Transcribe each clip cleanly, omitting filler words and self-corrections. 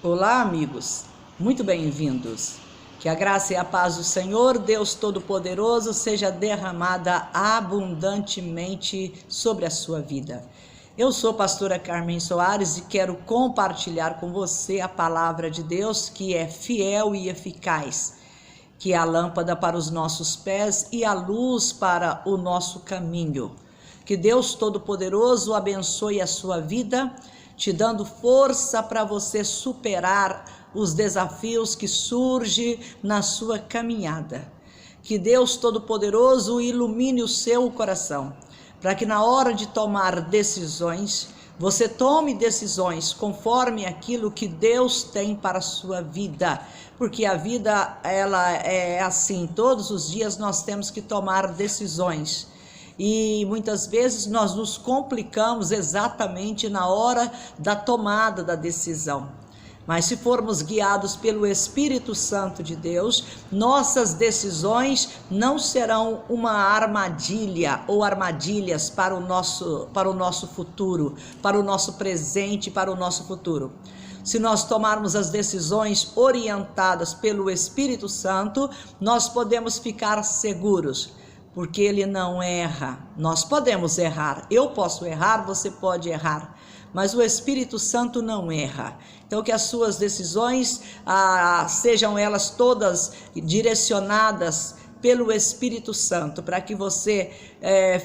Olá, amigos, muito bem-vindos. Que a graça e a paz do Senhor, Deus Todo-Poderoso, seja derramada abundantemente sobre a sua vida. Eu sou a pastora Carmen Soares e quero compartilhar com você a palavra de Deus, que é fiel e eficaz, que é a lâmpada para os nossos pés e a luz para o nosso caminho. Que Deus Todo-Poderoso abençoe a sua vida, te dando força para você superar os desafios que surgem na sua caminhada. Que Deus Todo-Poderoso ilumine o seu coração, para que na hora de tomar decisões, você tome decisões conforme aquilo que Deus tem para a sua vida, porque a vida ela é assim, todos os dias nós temos que tomar decisões. E muitas vezes nós nos complicamos exatamente na hora da tomada da decisão. Mas se formos guiados pelo Espírito Santo de Deus, nossas decisões não serão uma armadilha ou armadilhas para o nosso futuro, para o nosso presente, para o nosso futuro. Se nós tomarmos as decisões orientadas pelo Espírito Santo, nós podemos ficar seguros, porque ele não erra. Nós podemos errar, eu posso errar, você pode errar, mas o Espírito Santo não erra. Então que as suas decisões sejam elas todas direcionadas pelo Espírito Santo, para que você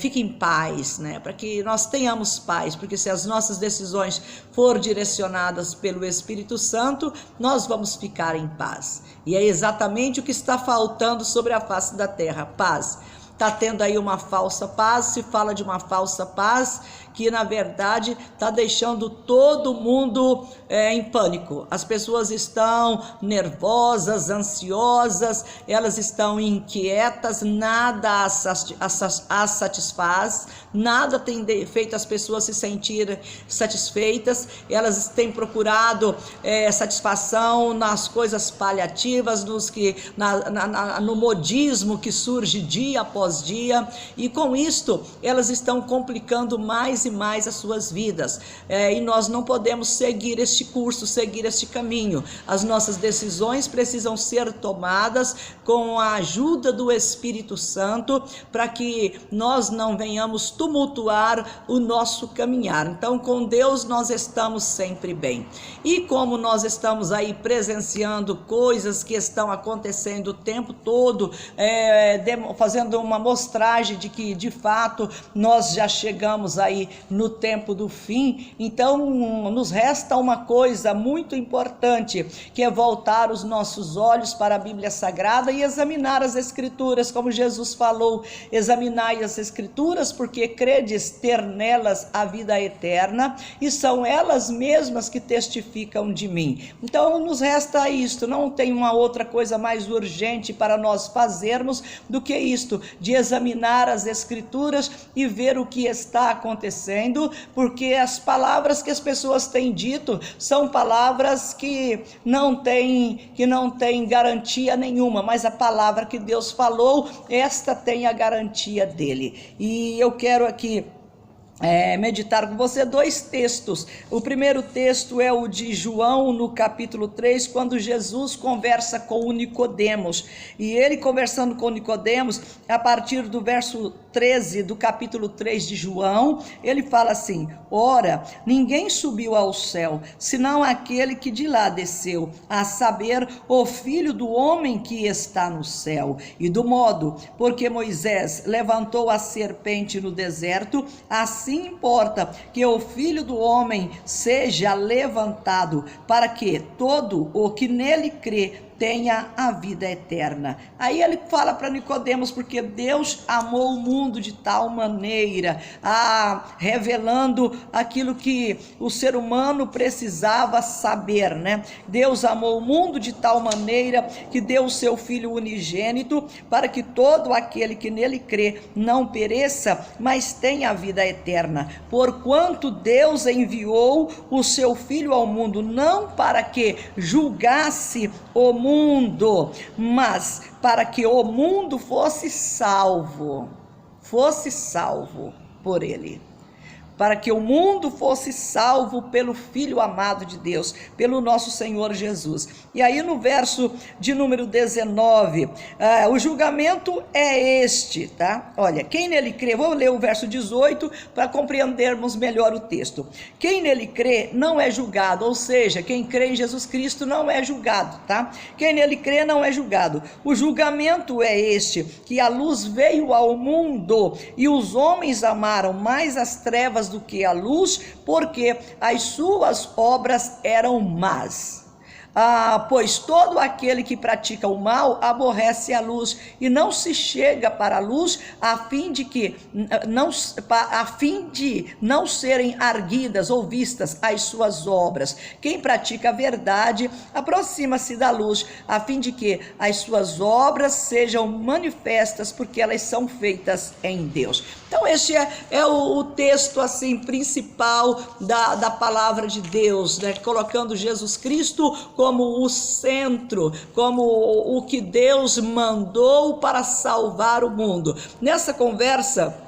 fique em paz, né? Para que nós tenhamos paz, porque se as nossas decisões forem direcionadas pelo Espírito Santo, nós vamos ficar em paz. E é exatamente o que está faltando sobre a face da terra, paz. Está tendo aí uma falsa paz, se fala de uma falsa paz, que na verdade está deixando todo mundo em pânico. As pessoas estão nervosas, ansiosas, elas estão inquietas, nada as satisfaz, nada tem feito as pessoas se sentirem satisfeitas, elas têm procurado satisfação nas coisas paliativas, no modismo que surge dia após dia, e com isto elas estão complicando mais e mais as suas vidas, e nós não podemos seguir este curso, seguir este caminho. As nossas decisões precisam ser tomadas com a ajuda do Espírito Santo, para que nós não venhamos tumultuar o nosso caminhar. Então com Deus nós estamos sempre bem, e como nós estamos aí presenciando coisas que estão acontecendo o tempo todo, fazendo uma mostragem de que de fato nós já chegamos aí no tempo do fim, então nos resta uma coisa muito importante, que é voltar os nossos olhos para a Bíblia Sagrada e examinar as Escrituras, como Jesus falou: examinai as Escrituras, porque credes ter nelas a vida eterna, e são elas mesmas que testificam de mim. Então nos resta isto, não tem uma outra coisa mais urgente para nós fazermos do que isto, de examinar as Escrituras e ver o que está acontecendo, porque as palavras que as pessoas têm dito são palavras que não têm garantia nenhuma, mas a palavra que Deus falou, esta tem a garantia dele. E eu quero aqui meditar com você dois textos. O primeiro texto é o de João, no capítulo 3, quando Jesus conversa com o Nicodemos, e ele conversando com Nicodemos, a partir do verso 13 do capítulo 3 de João, ele fala assim: ora, ninguém subiu ao céu, senão aquele que de lá desceu, a saber, o Filho do homem que está no céu. E do modo porque Moisés levantou a serpente no deserto, assim importa que o Filho do homem seja levantado, para que todo o que nele crê tenha a vida eterna. Aí ele fala para Nicodemos, porque Deus amou o mundo de tal maneira, revelando aquilo que o ser humano precisava saber, né? Deus amou o mundo de tal maneira que deu o seu Filho unigênito, para que todo aquele que nele crê não pereça, mas tenha a vida eterna. Porquanto Deus enviou o seu Filho ao mundo, não para que julgasse o mundo, mas para que o mundo fosse salvo por ele. para que o mundo fosse salvo pelo Filho amado de Deus, pelo nosso Senhor Jesus. E aí no verso de número 19, o julgamento é este, tá? Olha, quem nele crê, vou ler o verso 18 para compreendermos melhor o texto. Quem nele crê não é julgado, ou seja, quem crê em Jesus Cristo não é julgado, tá? Quem nele crê não é julgado. O julgamento é este, que a luz veio ao mundo e os homens amaram mais as trevas do que a luz, porque as suas obras eram más. Pois todo aquele que pratica o mal aborrece a luz e não se chega para a luz, a fim de não serem arguidas ou vistas as suas obras. Quem pratica a verdade aproxima-se da luz, a fim de que as suas obras sejam manifestas, porque elas são feitas em Deus. Então este é o texto assim principal da palavra de Deus, né? Colocando Jesus Cristo como o centro, como o que Deus mandou para salvar o mundo. Nessa conversa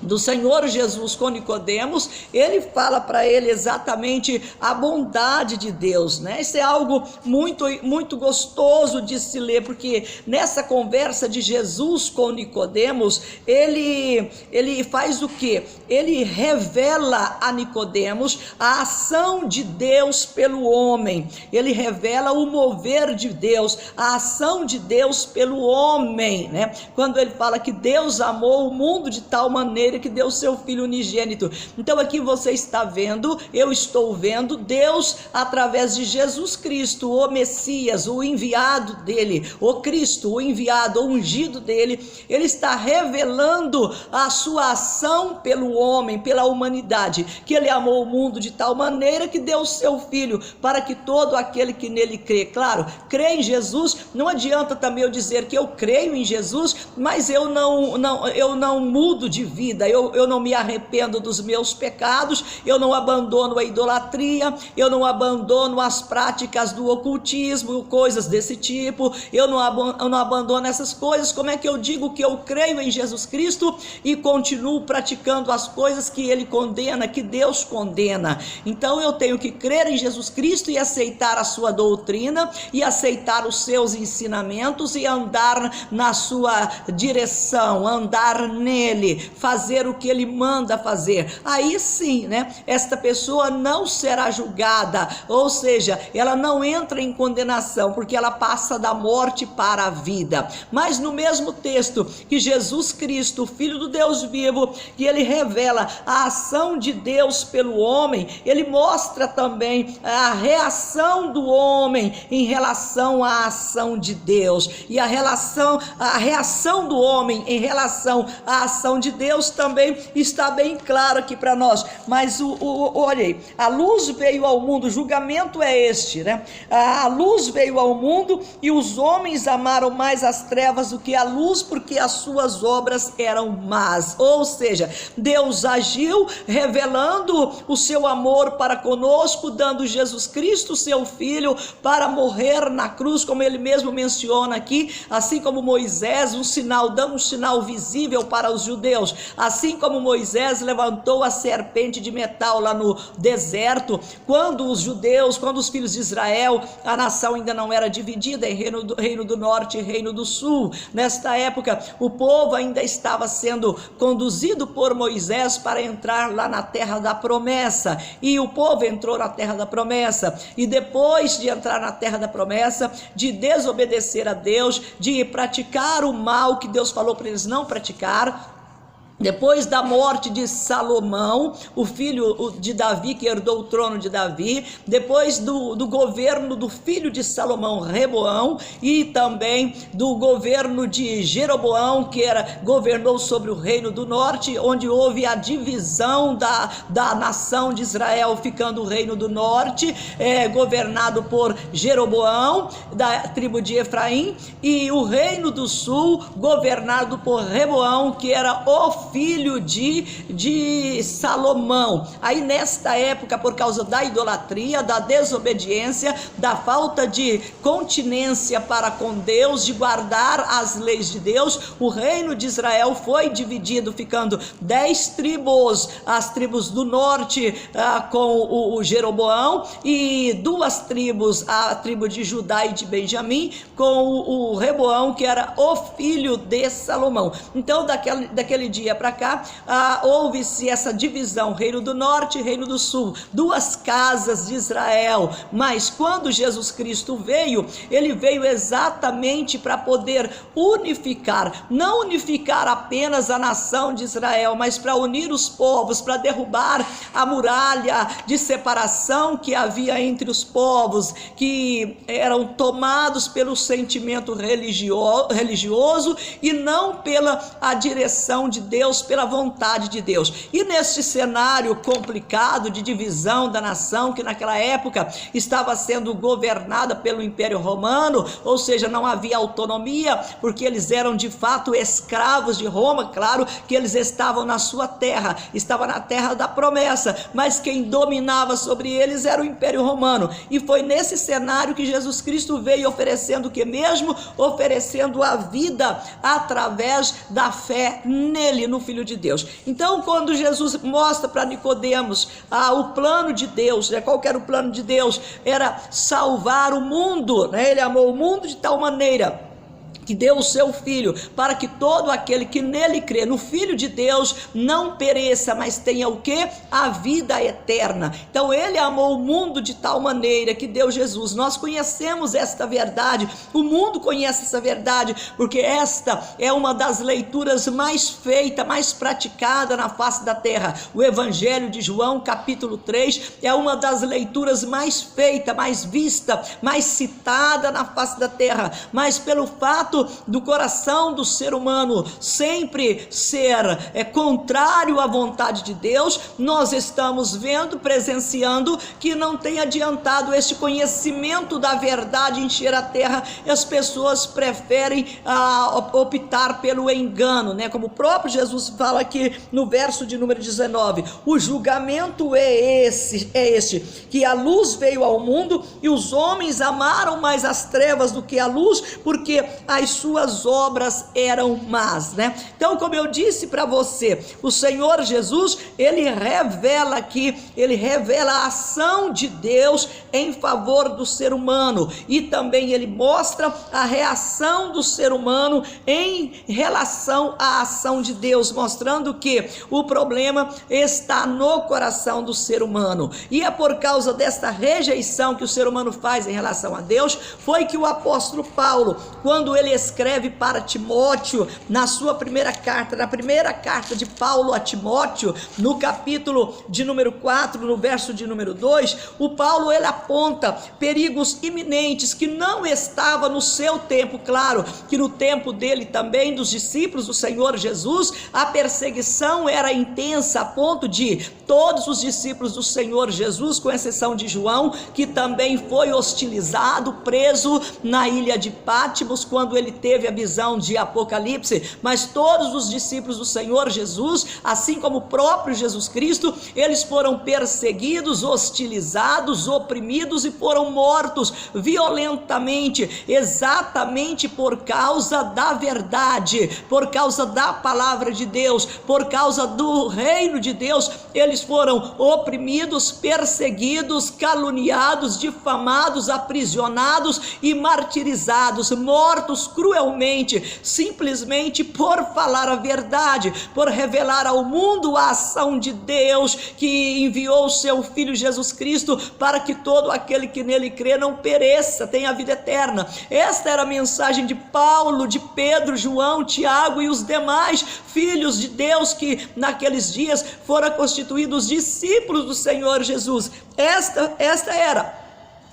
do Senhor Jesus com Nicodemos, ele fala para ele exatamente a bondade de Deus, né? Isso é algo muito gostoso de se ler, porque nessa conversa de Jesus com Nicodemos, ele faz o quê? Ele revela a Nicodemos a ação de Deus pelo homem, ele revela o mover de Deus, a ação de Deus pelo homem, né? Quando ele fala que Deus amou o mundo de tal maneira que deu seu Filho unigênito. Então aqui você está vendo, eu estou vendo Deus através de Jesus Cristo, o Messias, o enviado dele, o Cristo, o enviado, o ungido dele. Ele está revelando a sua ação pelo homem, pela humanidade, que ele amou o mundo de tal maneira que deu seu Filho, para que todo aquele que nele crê, claro, crê em Jesus. Não adianta também eu dizer que eu creio em Jesus, mas eu não mudo de vida, eu não me arrependo dos meus pecados, eu não abandono a idolatria, eu não abandono as práticas do ocultismo, coisas desse tipo, eu não abandono essas coisas. Como é que eu digo que eu creio em Jesus Cristo e continuo praticando as coisas que ele condena, que Deus condena? Então eu tenho que crer em Jesus Cristo e aceitar a sua doutrina e aceitar os seus ensinamentos e andar na sua direção, andar nele, fazer o que ele manda fazer. Aí sim, né, esta pessoa não será julgada, ou seja, ela não entra em condenação, porque ela passa da morte para a vida. Mas no mesmo texto que Jesus Cristo, Filho do Deus vivo, que ele revela a ação de Deus pelo homem, ele mostra também a reação do homem em relação à ação de Deus, e a reação do homem em relação à ação de Deus também está bem claro aqui para nós. Mas olhei, a luz veio ao mundo, o julgamento é este, né? A luz veio ao mundo e os homens amaram mais as trevas do que a luz, porque as suas obras eram más. Ou seja, Deus agiu revelando o seu amor para conosco, dando Jesus Cristo, seu Filho, para morrer na cruz, como ele mesmo menciona aqui, assim como Moisés, dando um sinal visível para os judeus, assim como Moisés levantou a serpente de metal lá no deserto, quando os filhos de Israel, a nação ainda não era dividida em reino do norte e reino do sul. Nesta época, o povo ainda estava sendo conduzido por Moisés para entrar lá na terra da promessa, e o povo entrou na terra da promessa, e depois de entrar na terra da promessa, de desobedecer a Deus, de praticar o mal que Deus falou para eles não praticar, depois da morte de Salomão, o filho de Davi, que herdou o trono de Davi, depois do governo do filho de Salomão, Reboão, e também do governo de Jeroboão, que governou sobre o reino do norte, onde houve a divisão da nação de Israel, ficando o reino do norte governado por Jeroboão, da tribo de Efraim, e o reino do sul governado por Reboão, que era o filho de Salomão. Aí nesta época, por causa da idolatria, da desobediência, da falta de continência para com Deus, de guardar as leis de Deus, o reino de Israel foi dividido, ficando 10 tribos, as tribos do norte com o Jeroboão, e 2 tribos, a tribo de Judá e de Benjamim, com o Reboão, que era o filho de Salomão. Então daquele dia para cá, houve-se essa divisão, reino do norte e reino do sul, 2 casas de Israel. Mas quando Jesus Cristo veio, ele veio exatamente para poder unificar, não unificar apenas a nação de Israel, mas para unir os povos, para derrubar a muralha de separação que havia entre os povos, que eram tomados pelo sentimento religioso e não pela a direção de Deus, pela vontade de Deus. E neste cenário complicado de divisão da nação, que naquela época estava sendo governada pelo Império Romano, ou seja, não havia autonomia, porque eles eram de fato escravos de Roma. Claro que eles estavam na sua terra, estavam na terra da promessa, mas quem dominava sobre eles era o Império Romano. E foi nesse cenário que Jesus Cristo veio oferecendo o que mesmo? Oferecendo a vida através da fé nele, no Filho de Deus. Então, quando Jesus mostra para Nicodemos o plano de Deus, qual que era o plano de Deus? Era salvar o mundo, Ele amou o mundo de tal maneira que deu o seu Filho, para que todo aquele que nele crê, no Filho de Deus, não pereça, mas tenha o que? A vida eterna. Então ele amou o mundo de tal maneira que deu Jesus. Nós conhecemos esta verdade, o mundo conhece essa verdade, porque esta é uma das leituras mais feitas, mais praticada na face da terra. O Evangelho de João, capítulo 3, é uma das leituras mais feitas, mais vista, mais citada na face da terra, mas pelo fato do coração do ser humano sempre ser contrário à vontade de Deus, nós estamos vendo, presenciando que não tem adiantado este conhecimento da verdade encher a terra, e as pessoas preferem optar pelo engano, como o próprio Jesus fala aqui no verso de número 19: o julgamento é este, que a luz veio ao mundo e os homens amaram mais as trevas do que a luz, porque as suas obras eram más, Então, como eu disse para você, o Senhor Jesus, ele revela aqui, ele revela a ação de Deus em favor do ser humano, e também ele mostra a reação do ser humano em relação à ação de Deus, mostrando que o problema está no coração do ser humano, e é por causa desta rejeição que o ser humano faz em relação a Deus, foi que o apóstolo Paulo, quando ele escreve para Timóteo, na sua primeira carta, na primeira carta de Paulo a Timóteo, no capítulo de número 4, no verso de número 2, o Paulo ele aponta perigos iminentes que não estava no seu tempo. Claro que no tempo dele também, dos discípulos do Senhor Jesus, a perseguição era intensa, a ponto de todos os discípulos do Senhor Jesus, com exceção de João, que também foi hostilizado, preso na ilha de Pátimos, quando ele teve a visão de Apocalipse, mas todos os discípulos do Senhor Jesus, assim como o próprio Jesus Cristo, eles foram perseguidos, hostilizados, oprimidos e foram mortos violentamente, exatamente por causa da verdade, por causa da palavra de Deus, por causa do reino de Deus. Eles foram oprimidos, perseguidos, caluniados, difamados, aprisionados e martirizados, mortos cruelmente, simplesmente por falar a verdade, por revelar ao mundo a ação de Deus, que enviou o seu Filho Jesus Cristo para que todo aquele que nele crê não pereça, tenha a vida eterna. Esta era a mensagem de Paulo, de Pedro, João, Tiago e os demais filhos de Deus que naqueles dias foram constituídos discípulos do Senhor Jesus. Esta era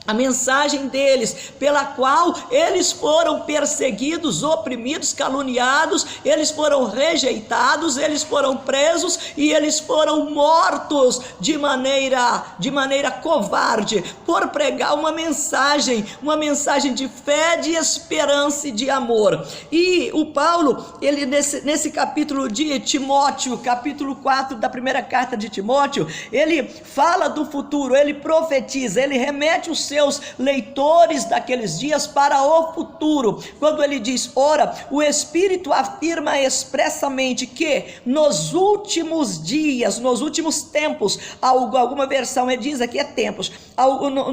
a mensagem deles, pela qual eles foram perseguidos, oprimidos, caluniados, eles foram rejeitados, eles foram presos e eles foram mortos de maneira covarde, por pregar uma mensagem de fé, de esperança e de amor. E o Paulo, ele nesse capítulo de Timóteo, capítulo 4 da primeira carta de Timóteo, ele fala do futuro, ele profetiza, ele remete os seus leitores daqueles dias para o futuro, quando ele diz: ora, o Espírito afirma expressamente que nos últimos dias, nos últimos tempos, alguma versão diz aqui tempos,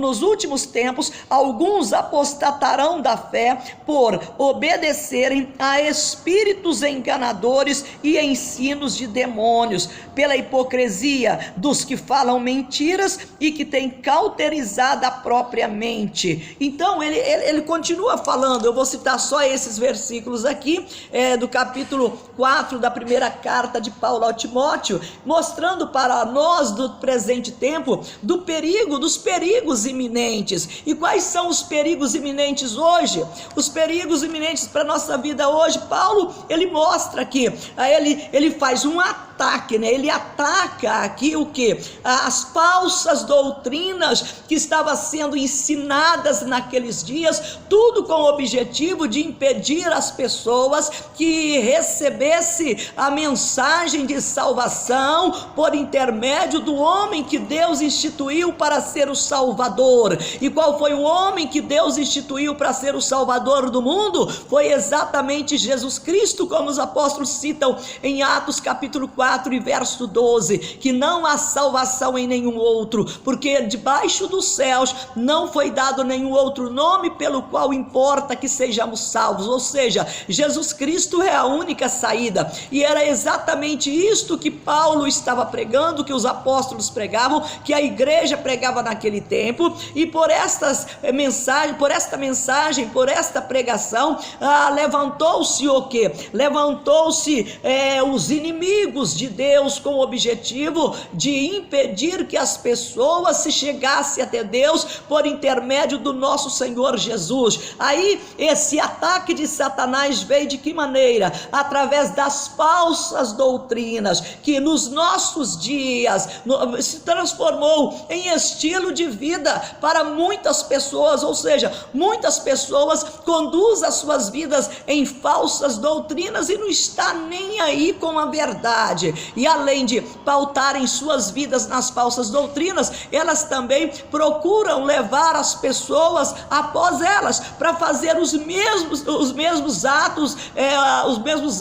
nos últimos tempos, alguns apostatarão da fé por obedecerem a espíritos enganadores e ensinos de demônios, pela hipocrisia dos que falam mentiras e que têm cauterizado a própria mente. Então ele continua falando. Eu vou citar só esses versículos aqui, do capítulo 4 da primeira carta de Paulo ao Timóteo, mostrando para nós do presente tempo dos perigos iminentes. E quais são os perigos iminentes hoje? Os perigos iminentes para a nossa vida hoje, Paulo, ele mostra aqui, ele faz um ataque, né? Ele ataca aqui o que? As falsas doutrinas que estavam sendo ensinadas naqueles dias, tudo com o objetivo de impedir as pessoas que recebesse a mensagem de salvação por intermédio do homem que Deus instituiu para ser o Salvador. E qual foi o homem que Deus instituiu para ser o Salvador do mundo? Foi exatamente Jesus Cristo, como os apóstolos citam em Atos capítulo 4 e verso 12, que não há salvação em nenhum outro, porque debaixo dos céus não foi dado nenhum outro nome pelo qual importa que sejamos salvos. Ou seja, Jesus Cristo é a única saída, e era exatamente isto que Paulo estava pregando, que os apóstolos pregavam, que a igreja pregava naquele tempo. E por esta pregação, levantou-se o que? Levantou-se os inimigos de Deus, com o objetivo de impedir que as pessoas se chegassem até Deus por intermédio do nosso Senhor Jesus. Aí esse ataque de Satanás veio de que maneira? Através das falsas doutrinas, que nos nossos dias se transformou em estilo de vida para muitas pessoas. Ou seja, muitas pessoas conduzem as suas vidas em falsas doutrinas e não está nem aí com a verdade. E além de pautarem suas vidas nas falsas doutrinas, elas também procuram levar as pessoas após elas para fazer os mesmos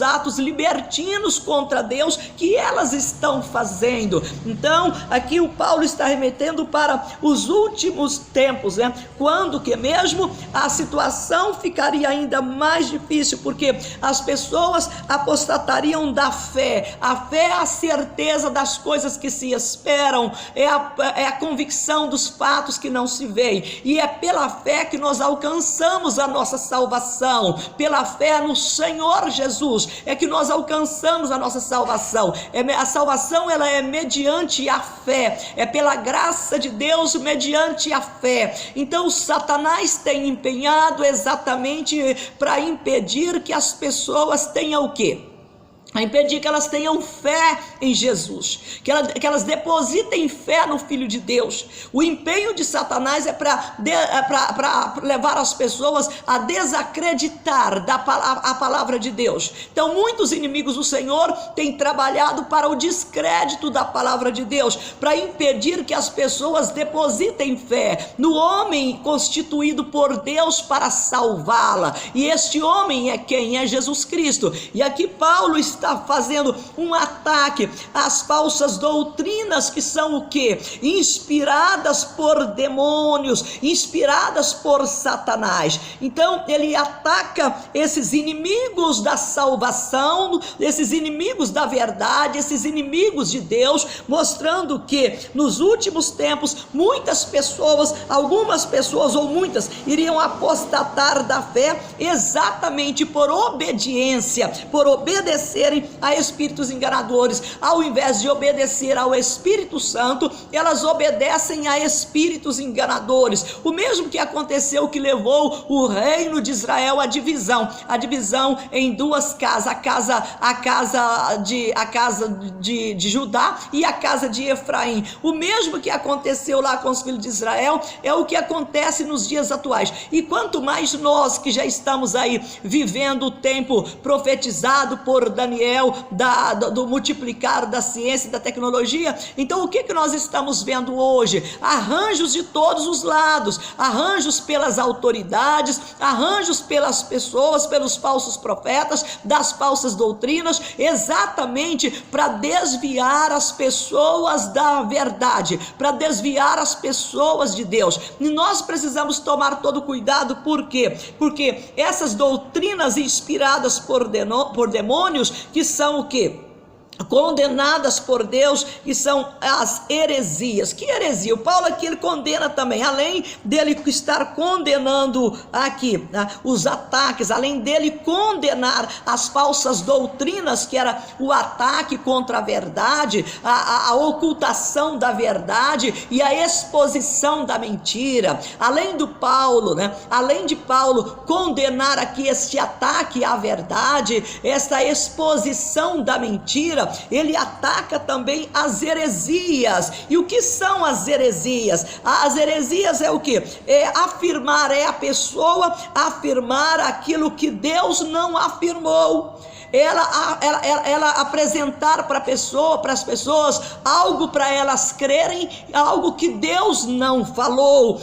atos libertinos contra Deus que elas estão fazendo. Então aqui o Paulo está remetendo para os últimos tempos, né? Quando que mesmo a situação ficaria ainda mais difícil, porque as pessoas apostatariam da fé. A fé é a certeza das coisas que se esperam, é a convicção dos fatos que não se veem, e é pela fé que nós alcançamos a nossa salvação. Pela fé no Senhor Jesus é que nós alcançamos a nossa salvação. A salvação, ela é mediante a fé, é pela graça de Deus mediante a fé. Então Satanás tem empenhado exatamente para impedir que as pessoas tenham o quê? A impedir que elas tenham fé em Jesus, que elas depositem fé no Filho de Deus. O empenho de Satanás é para levar as pessoas a desacreditar a palavra de Deus. Então muitos inimigos do Senhor têm trabalhado para o descrédito da palavra de Deus, para impedir que as pessoas depositem fé no homem constituído por Deus para salvá-la. E este homem é quem? É Jesus Cristo. E aqui Paulo está fazendo um ataque às falsas doutrinas, que são o que? Inspiradas por demônios, inspiradas por Satanás. Então ele ataca esses inimigos da salvação, esses inimigos da verdade, esses inimigos de Deus, mostrando que nos últimos tempos muitas pessoas, algumas pessoas ou muitas, iriam apostatar da fé exatamente por obediência, por obedecer obedecerem a espíritos enganadores. Ao invés de obedecer ao Espírito Santo, elas obedecem a espíritos enganadores. O mesmo que aconteceu, que levou o reino de Israel à divisão em duas casas, a casa de Judá e a casa de Efraim. O mesmo que aconteceu lá com os filhos de Israel é o que acontece nos dias atuais. E quanto mais nós que já estamos aí vivendo o tempo profetizado por Daniel, do multiplicar da ciência e da tecnologia, então o que nós estamos vendo hoje? Arranjos de todos os lados, arranjos pelas autoridades, arranjos pelas pessoas, pelos falsos profetas, das falsas doutrinas, exatamente para desviar as pessoas da verdade, para desviar as pessoas de Deus. E nós precisamos tomar todo cuidado. Por quê? Porque essas doutrinas inspiradas por demônios, que são o quê? Condenadas por Deus, que são as heresias. Que heresia? O Paulo aqui ele condena também, além dele estar condenando aqui os ataques, além dele condenar as falsas doutrinas, que era o ataque contra a verdade, a ocultação da verdade e a exposição da mentira. Além de Paulo condenar aqui este ataque à verdade, essa exposição da mentira, ele ataca também as heresias. E o que são as heresias? As heresias é o que? É a pessoa afirmar aquilo que Deus não afirmou. Ela apresentar para as pessoas algo para elas crerem, algo que Deus não falou.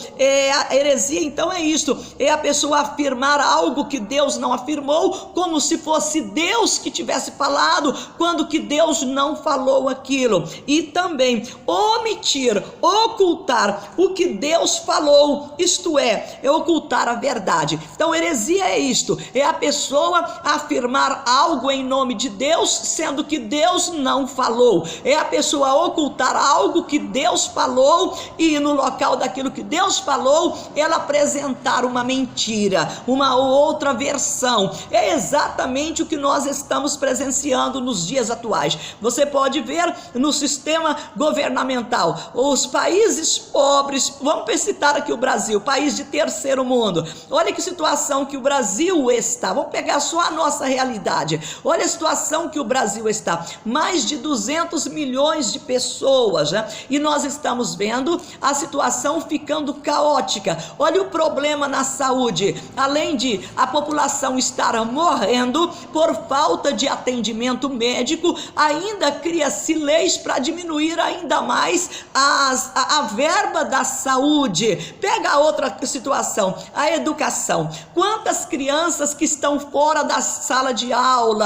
A heresia então é isto, é a pessoa afirmar algo que Deus não afirmou, como se fosse Deus que tivesse falado, quando que Deus não falou aquilo. E também omitir, ocultar o que Deus falou, isto é ocultar a verdade. Então heresia é isto, é a pessoa afirmar algo em nome de Deus, sendo que Deus não falou. É a pessoa ocultar algo que Deus falou e no local daquilo que Deus falou, ela apresentar uma mentira, uma outra versão. É exatamente o que nós estamos presenciando nos dias atuais. Você pode ver no sistema governamental, os países pobres, vamos citar aqui o Brasil, país de terceiro mundo. Olha que situação que o Brasil está. Vamos pegar só a nossa realidade. Olha a situação que o Brasil está, mais de 200 milhões de pessoas, né? E nós estamos vendo a situação ficando caótica. Olha o problema na saúde, além de a população estar morrendo por falta de atendimento médico, ainda cria-se leis para diminuir ainda mais a verba da saúde. Pega a outra situação, a educação. Quantas crianças que estão fora da sala de aula,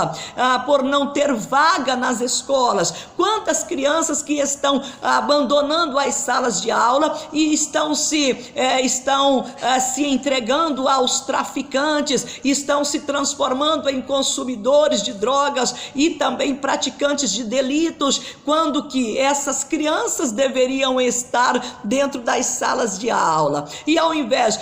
por não ter vaga nas escolas? Quantas crianças que estão abandonando as salas de aula e estão se entregando aos traficantes, estão se transformando em consumidores de drogas e também praticantes de delitos, quando que essas crianças deveriam estar dentro das salas de aula. E ao invés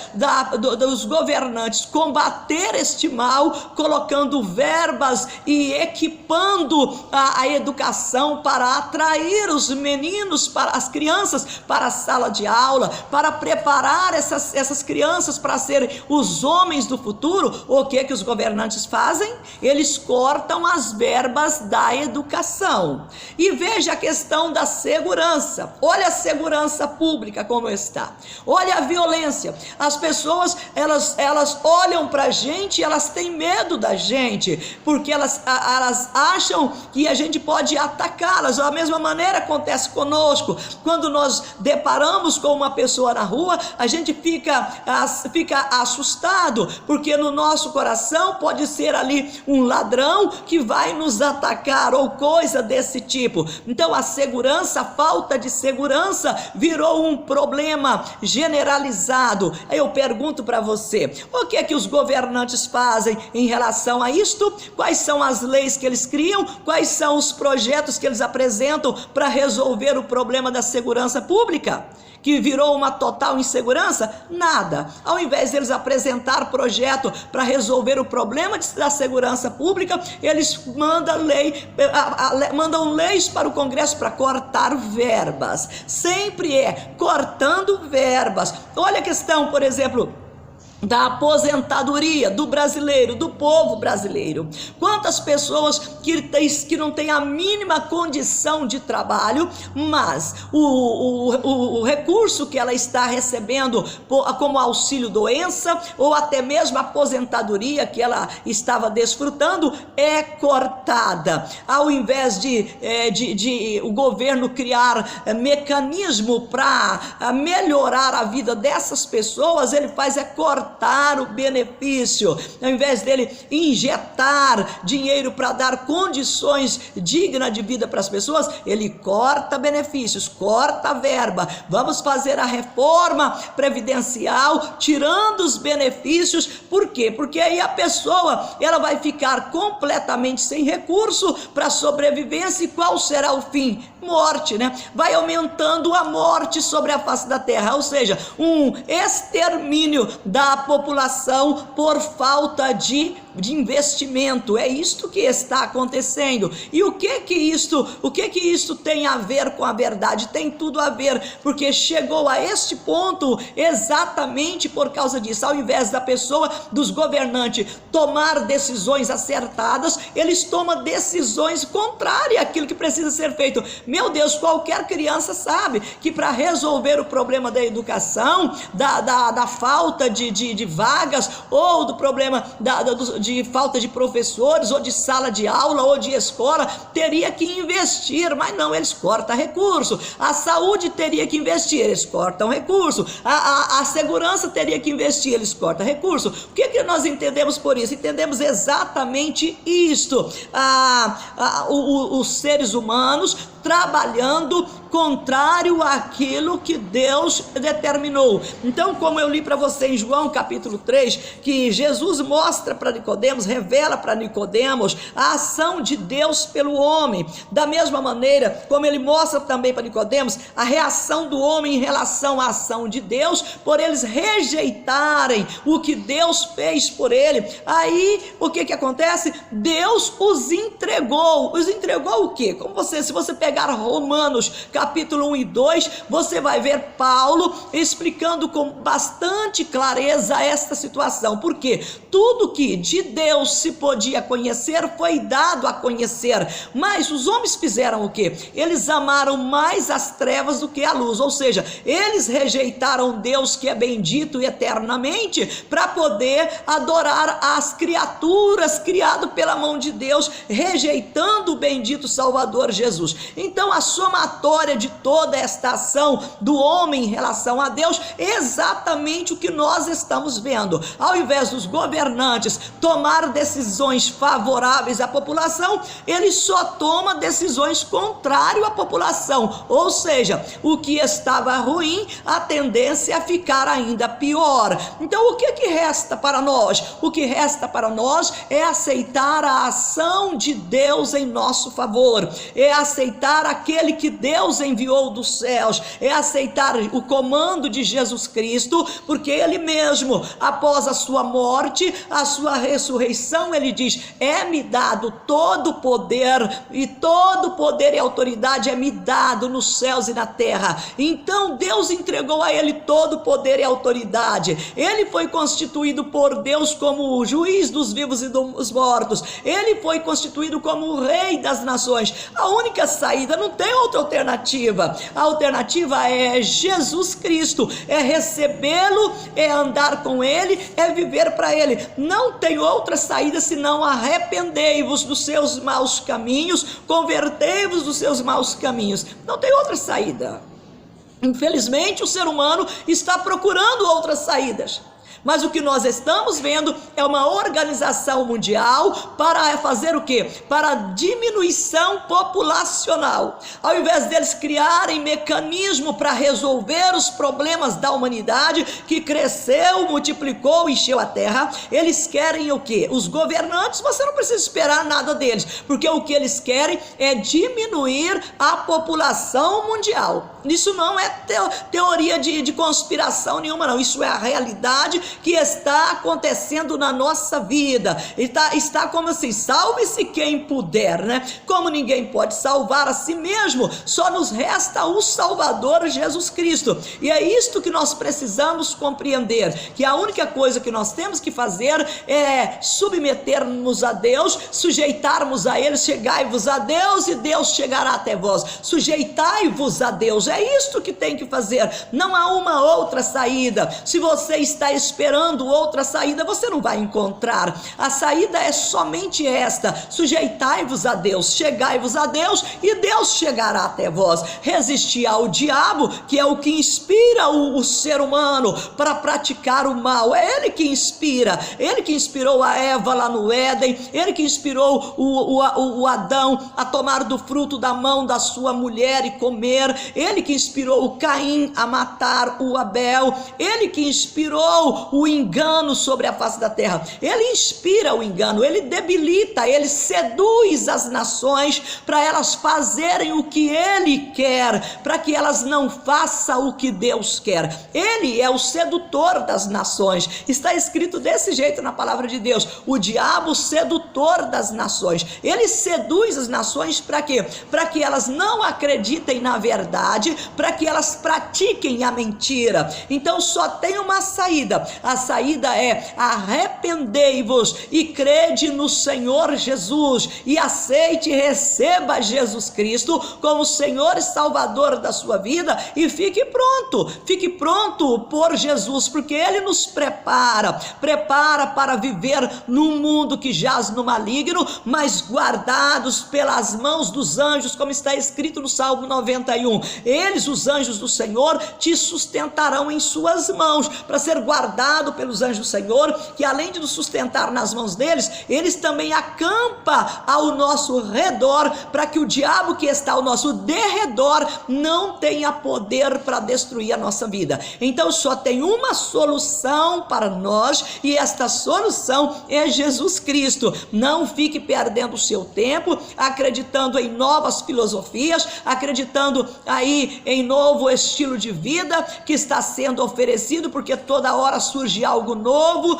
dos governantes combater este mal, colocando verbas e equipando a educação para atrair os meninos, para as crianças para a sala de aula, para preparar essas crianças para serem os homens do futuro, o que os governantes fazem? Eles cortam as verbas da educação. E veja a questão da segurança. Olha a segurança pública como está. Olha a violência. As pessoas, elas olham para a gente, elas têm medo da gente, porque elas acham que a gente pode atacá-las. Da mesma maneira acontece conosco. Quando nós deparamos com uma pessoa na rua, a gente fica assustado, porque no nosso coração pode ser ali um ladrão que vai nos atacar ou coisa desse tipo. Então a segurança, a falta de segurança virou um problema generalizado. Eu pergunto para você, o que é que os governantes fazem em relação a isto? Quais quais são as leis que eles criam, quais são os projetos que eles apresentam para resolver o problema da segurança pública, que virou uma total insegurança? Nada. Ao invés de eles apresentar projeto para resolver o problema da segurança pública, eles mandam leis para o Congresso para cortar verbas. Sempre é cortando verbas. Olha a questão, por exemplo, da aposentadoria do brasileiro, do povo brasileiro. Quantas pessoas que não têm a mínima condição de trabalho, mas o recurso que ela está recebendo como auxílio doença ou até mesmo a aposentadoria que ela estava desfrutando é cortada. Ao invés de o governo criar mecanismo para melhorar a vida dessas pessoas, ele faz cortar o benefício. Ao invés dele injetar dinheiro para dar condições dignas de vida para as pessoas, ele corta benefícios, corta verba. Vamos fazer a reforma previdencial, tirando os benefícios. Por quê? Porque aí a pessoa ela vai ficar completamente sem recurso para sobrevivência. E qual será o fim? Morte, né? Vai aumentando a morte sobre a face da terra, ou seja, um extermínio da população por falta de investimento. É isto que está acontecendo. E o que que isto tem a ver com a verdade? Tem tudo a ver, porque chegou a este ponto exatamente por causa disso. Ao invés da pessoa, dos governantes, tomar decisões acertadas, eles tomam decisões contrárias àquilo que precisa ser feito. Meu Deus, qualquer criança sabe que para resolver o problema da educação, da falta de vagas, ou do problema de falta de professores, ou de sala de aula, ou de escola, teria que investir, mas não, eles cortam recurso. A saúde teria que investir, eles cortam recurso. A segurança teria que investir, eles cortam recurso. O que nós entendemos por isso? Entendemos exatamente isto. Os seres humanos trabalhando contrário àquilo que Deus determinou. Então, como eu li para você em João capítulo 3, que Jesus mostra para Nicodemos, revela para Nicodemos a ação de Deus pelo homem, da mesma maneira como ele mostra também para Nicodemos a reação do homem em relação à ação de Deus, por eles rejeitarem o que Deus fez por ele. Aí, o que acontece? Deus os entregou o quê? Se você pegar Romanos capítulo 1 e 2, você vai ver Paulo explicando com bastante clareza esta situação. Porque tudo que de Deus se podia conhecer foi dado a conhecer, mas os homens fizeram o quê? Eles amaram mais as trevas do que a luz, ou seja, eles rejeitaram Deus que é bendito eternamente para poder adorar as criaturas criadas pela mão de Deus, rejeitando o bendito Salvador Jesus. Então a somatória de toda esta ação do homem em relação a Deus é exatamente o que nós estamos vendo. Ao invés dos governantes tomar decisões favoráveis à população, ele só toma decisões contrárias à população, ou seja, o que estava ruim, a tendência é a ficar ainda pior. Então o que resta para nós? O que resta para nós é aceitar a ação de Deus em nosso favor, é aceitar aquele que Deus enviou dos céus, é aceitar o comando de Jesus Cristo, porque ele mesmo, após a sua morte, a sua ressurreição, ele diz: é-me dado todo o poder, e todo poder e autoridade é-me dado nos céus e na terra. Então Deus entregou a ele todo o poder e autoridade. Ele foi constituído por Deus como o juiz dos vivos e dos mortos. Ele foi constituído como o rei das nações. A única saída, não tem outra alternativa. A alternativa é Jesus Cristo, é recebê-lo, é andar com ele, é viver para ele. Não tem outra saída senão arrependei-vos dos seus maus caminhos, convertei-vos dos seus maus caminhos. Não tem outra saída. Infelizmente o ser humano está procurando outras saídas, Mas o que nós estamos vendo é uma organização mundial para fazer o quê? Para diminuição populacional. Ao invés deles criarem mecanismo para resolver os problemas da humanidade, que cresceu, multiplicou, encheu a terra, eles querem o quê? Os governantes, você não precisa esperar nada deles, porque o que eles querem é diminuir a população mundial. Isso não é teoria de conspiração nenhuma, não. Isso é a realidade que está acontecendo na nossa vida. Está como assim, salve-se quem puder, né? Como ninguém pode salvar a si mesmo, só nos resta o Salvador Jesus Cristo. E é isto que nós precisamos compreender, que a única coisa que nós temos que fazer é submetermos a Deus, sujeitarmos a Ele. Chegai-vos a Deus e Deus chegará até vós. Sujeitai-vos a Deus, é isto que tem que fazer. Não há uma outra saída. Se você está esperando outra saída, você não vai encontrar. A saída é somente esta: sujeitai-vos a Deus, chegai-vos a Deus e Deus chegará até vós. Resistir ao diabo, que é o que inspira o ser humano para praticar o mal. É ele que inspira, ele que inspirou a Eva lá no Éden, ele que inspirou o Adão a tomar do fruto da mão da sua mulher e comer, ele que inspirou o Caim a matar o Abel, ele que inspirou o engano sobre a face da terra. Ele inspira o engano, ele debilita, ele seduz as nações para elas fazerem o que ele quer, para que elas não façam o que Deus quer. Ele é o sedutor das nações. Está escrito desse jeito na palavra de Deus: o diabo sedutor das nações. Ele seduz as nações para quê? Para que elas não acreditem na verdade, para que elas pratiquem a mentira. Então só tem uma saída. A saída é: arrependei-vos e crede no Senhor Jesus, e aceite e receba Jesus Cristo como Senhor e Salvador da sua vida, e fique pronto por Jesus, porque Ele nos prepara para viver num mundo que jaz no maligno, mas guardados pelas mãos dos anjos, como está escrito no Salmo 91. Eles, os anjos do Senhor, te sustentarão em suas mãos, para ser guardado pelos anjos do Senhor, que além de nos sustentar nas mãos deles, eles também acampa ao nosso redor, para que o diabo que está ao nosso derredor não tenha poder para destruir a nossa vida. Então só tem uma solução para nós, e esta solução é Jesus Cristo. Não fique perdendo o seu tempo acreditando em novas filosofias, acreditando aí em novo estilo de vida que está sendo oferecido, porque toda hora surge algo novo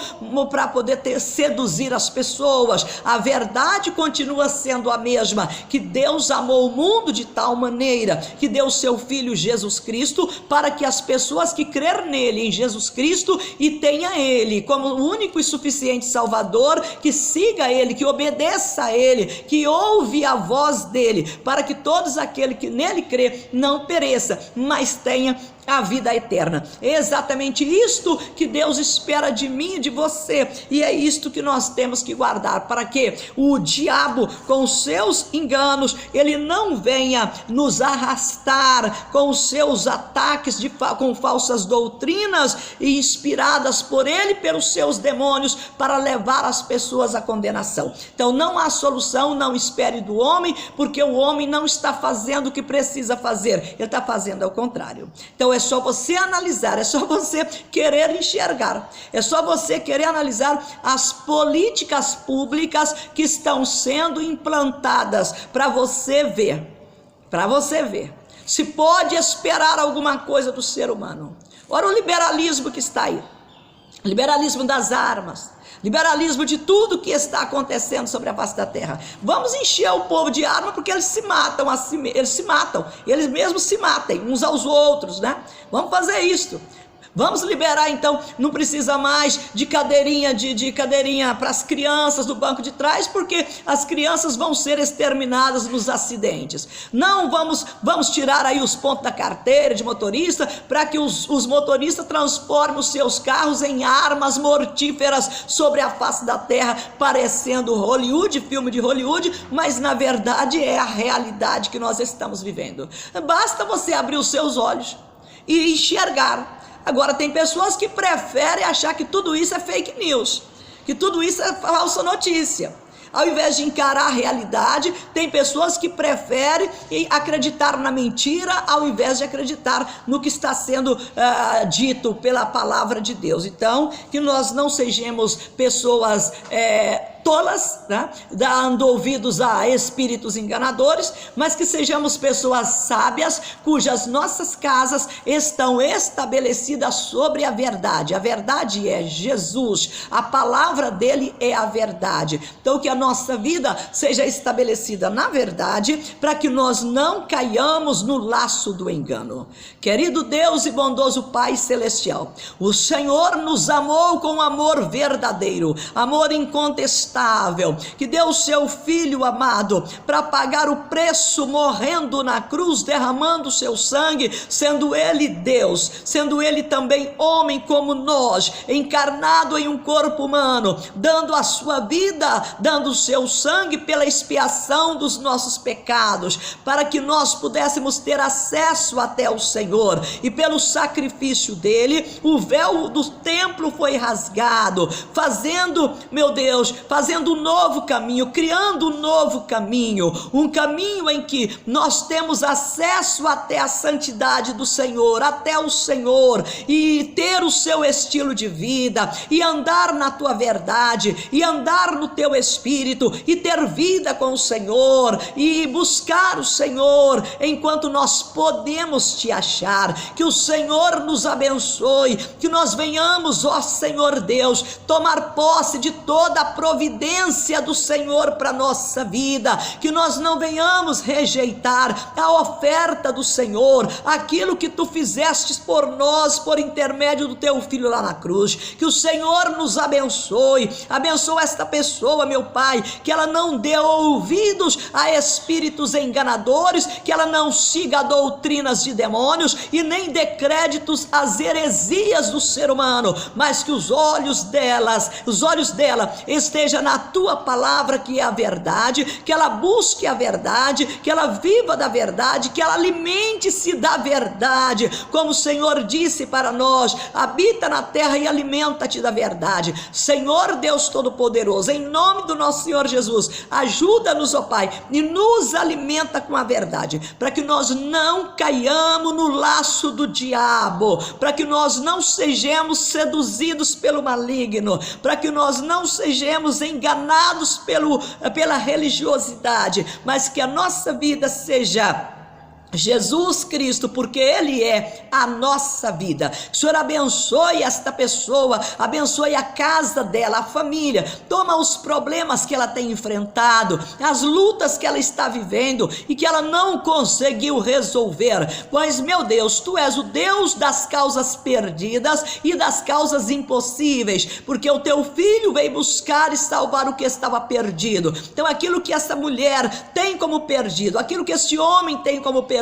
para poder seduzir as pessoas. A verdade continua sendo a mesma, que Deus amou o mundo de tal maneira que deu o seu Filho Jesus Cristo, para que as pessoas que crer nele, em Jesus Cristo, e tenha ele como o único e suficiente Salvador, que siga ele, que obedeça a ele, que ouve a voz dele, para que todos aqueles que nele crê não pereça, mas tenha a vida eterna. É exatamente isto que Deus espera de mim e de você, e é isto que nós temos que guardar, para que o diabo, com os seus enganos, ele não venha nos arrastar com os seus ataques com falsas doutrinas inspiradas por ele, pelos seus demônios, para levar as pessoas à condenação. Então não há solução, não espere do homem, porque o homem não está fazendo o que precisa fazer, ele está fazendo ao contrário. Então é só você analisar, é só você querer enxergar, é só você querer analisar as políticas públicas que estão sendo implantadas, para você ver se pode esperar alguma coisa do ser humano. Ora, o liberalismo que está aí, liberalismo das armas, liberalismo de tudo que está acontecendo sobre a face da terra. Vamos encher o povo de arma, porque eles se matam, eles mesmos se matem uns aos outros, né? Vamos fazer isto. Vamos liberar, então, não precisa mais de cadeirinha para as crianças do banco de trás, porque as crianças vão ser exterminadas nos acidentes. Não, vamos tirar aí os pontos da carteira de motorista, para que os motoristas transformem os seus carros em armas mortíferas sobre a face da terra, parecendo Hollywood, filme de Hollywood, mas na verdade é a realidade que nós estamos vivendo. Basta você abrir os seus olhos e enxergar Agora tem pessoas que preferem achar que tudo isso é fake news, que tudo isso é falsa notícia. Ao invés de encarar a realidade, tem pessoas que preferem acreditar na mentira, ao invés de acreditar no que está sendo dito pela palavra de Deus. Então, que nós não sejamos pessoas tolas, né? Dando ouvidos a espíritos enganadores, mas que sejamos pessoas sábias, cujas nossas casas estão estabelecidas sobre a verdade. A verdade é Jesus, a palavra dele é a verdade. Então que a nossa vida seja estabelecida na verdade, para que nós não caiamos no laço do engano. Querido Deus e bondoso Pai Celestial, o Senhor nos amou com amor verdadeiro, amor incontestável, que deu o seu Filho amado para pagar o preço, morrendo na cruz, derramando o seu sangue, sendo ele Deus, sendo ele também homem como nós, encarnado em um corpo humano, dando a sua vida, dando o seu sangue pela expiação dos nossos pecados, para que nós pudéssemos ter acesso até o Senhor, e pelo sacrifício dele, o véu do templo foi rasgado, fazendo, meu Deus, fazendo um novo caminho, criando um novo caminho, um caminho em que nós temos acesso até a santidade do Senhor, até o Senhor, e ter o seu estilo de vida, e andar na tua verdade, e andar no teu espírito, e ter vida com o Senhor, e buscar o Senhor, enquanto nós podemos te achar. Que o Senhor nos abençoe, que nós venhamos, ó Senhor Deus, tomar posse de toda a providência do Senhor para nossa vida, que nós não venhamos rejeitar a oferta do Senhor, aquilo que tu fizestes por nós, por intermédio do teu Filho lá na cruz. Que o Senhor nos abençoe, abençoa esta pessoa, meu Pai, que ela não dê ouvidos a espíritos enganadores, que ela não siga doutrinas de demônios e nem dê créditos às heresias do ser humano, mas que os olhos dela estejam na tua palavra, que é a verdade, que ela busque a verdade, que ela viva da verdade, que ela alimente-se da verdade, como o Senhor disse para nós: habita na terra e alimenta-te da verdade. Senhor Deus Todo-Poderoso, em nome do nosso Senhor Jesus, ajuda-nos, ó Pai, e nos alimenta com a verdade, para que nós não caiamos no laço do diabo, para que nós não sejamos seduzidos pelo maligno, para que nós não sejamos enganados pela religiosidade, mas que a nossa vida seja Jesus Cristo, porque Ele é a nossa vida. Que o Senhor abençoe esta pessoa, abençoe a casa dela, a família, toma os problemas que ela tem enfrentado, as lutas que ela está vivendo e que ela não conseguiu resolver, pois, meu Deus, Tu és o Deus das causas perdidas e das causas impossíveis, porque o Teu Filho veio buscar e salvar o que estava perdido. Então aquilo que essa mulher tem como perdido, aquilo que este homem tem como perdido,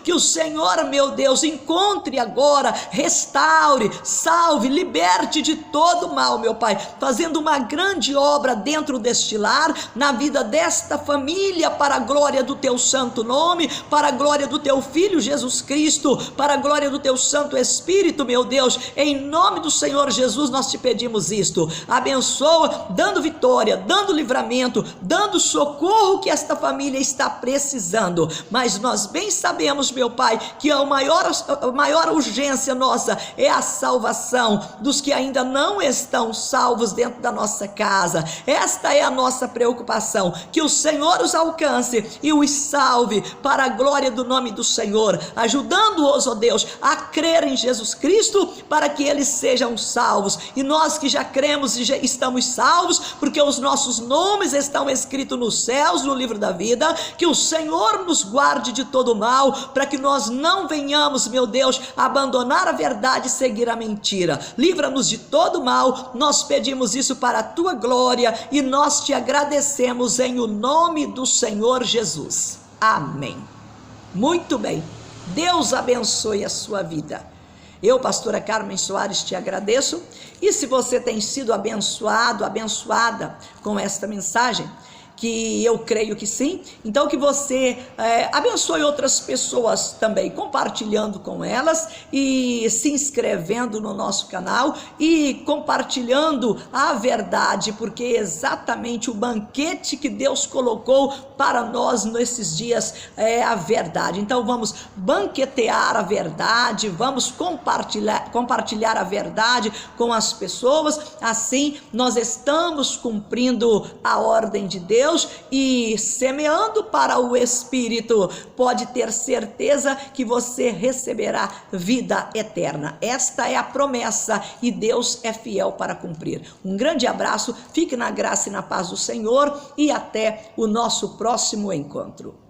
que o Senhor, meu Deus, encontre agora, restaure, salve, liberte de todo mal, meu Pai, fazendo uma grande obra dentro deste lar, na vida desta família, para a glória do Teu santo nome, para a glória do Teu Filho Jesus Cristo, para a glória do Teu Santo Espírito, meu Deus. Em nome do Senhor Jesus nós te pedimos isto. Abençoa, dando vitória, dando livramento, dando socorro que esta família está precisando. Mas nós bem sabemos, meu Pai, que a maior urgência nossa é a salvação dos que ainda não estão salvos dentro da nossa casa. Esta é a nossa preocupação, que o Senhor os alcance e os salve para a glória do nome do Senhor, ajudando-os, ó Deus, a crer em Jesus Cristo, para que eles sejam salvos. E nós que já cremos e já estamos salvos, porque os nossos nomes estão escritos nos céus, no livro da vida, que o Senhor nos guarde de todo mal, para que nós não venhamos, meu Deus, abandonar a verdade e seguir a mentira. Livra-nos de todo mal, nós pedimos isso para a Tua glória e nós te agradecemos em o nome do Senhor Jesus. Amém. Muito bem, Deus abençoe a sua vida. Eu, pastora Carmen Soares, te agradeço, e se você tem sido abençoado, abençoada com esta mensagem, que eu creio que sim. Então que você abençoe outras pessoas também, compartilhando com elas e se inscrevendo no nosso canal e compartilhando a verdade, porque é exatamente o banquete que Deus colocou para nós nesses dias é a verdade. Então vamos banquetear a verdade, vamos compartilhar a verdade com as pessoas. Assim nós estamos cumprindo a ordem de Deus e semeando para o Espírito. Pode ter certeza que você receberá vida eterna. Esta é a promessa e Deus é fiel para cumprir. Um grande abraço, fique na graça e na paz do Senhor e até o nosso próximo encontro.